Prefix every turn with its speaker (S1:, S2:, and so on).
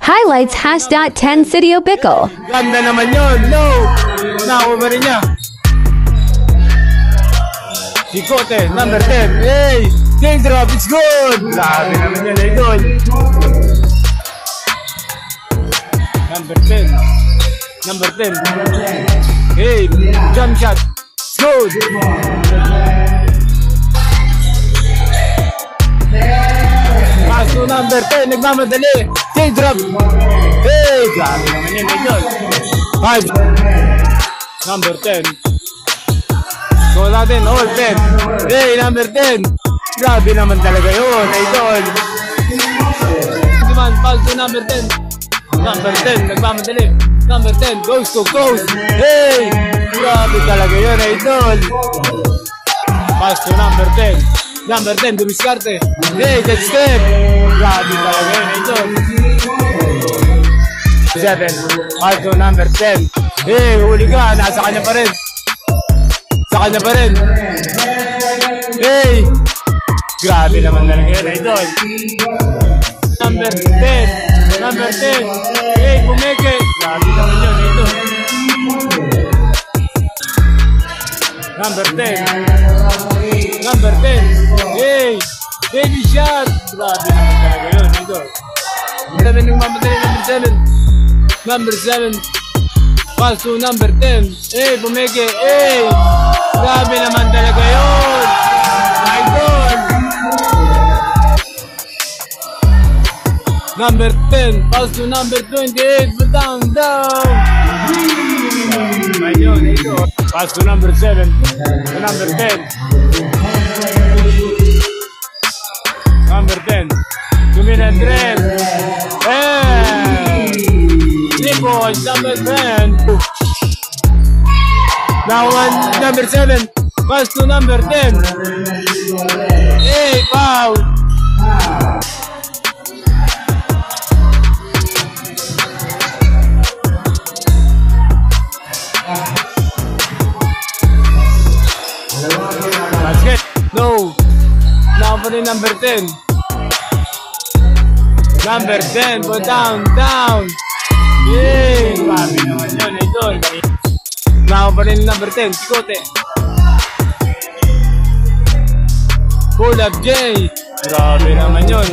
S1: Highlights #10 Sidio Pickle.
S2: Ganda naman yun. No. Nakuha rin niya. Chicote, number 10. Hey! King drop, it's good! Grabe naman yun, idol. Number 10. Number 10. Hey! Jump shot. It's good! Pass to number 10. Nagmamadali. King drop. Hey! Grabe naman yun, idol. 5. Number 10. So natin, all 10. Hey, number 10. Grabe naman talaga yun, idol. Naman, pass to number 10. Number 10, nagmamadali. Number 10, goes to coast. Hey, grabe talaga yun, idol. Pass to number 10. Number 10, dumiskarte. Hey, that step. Grabe talaga yun, idol. 7, pass to number 10. Hey, huli ka, nasa kanya pa rin. Sa kanya pa rin. Hey! Grabe naman talaga yun, idol. Number 10. Number 10. Hey, Bumeke. Grabe naman yun, idol. Number 10. Number 10. Hey! Baby shot. Grabe naman talaga yun, idol. Sabi nung mamadali, number 7. Number 7. Pass to number 10. Hey, Bumeke. Hey! Grabe naman talaga yun. Idol. Number 10. Pass to number 28. But down. Ayun, idol. Pass to number 7. To number 10. Number 10. Tuminandres. Hey! Triple. Number 10. Now on number 7, pass to number 10. Hey, foul. Basket. No. Now for the number 10. Number 10, go down. Yay! Grabe naman yun, idol. Now pa rin number 10, Chicote. Pull up J. Grabe naman yun.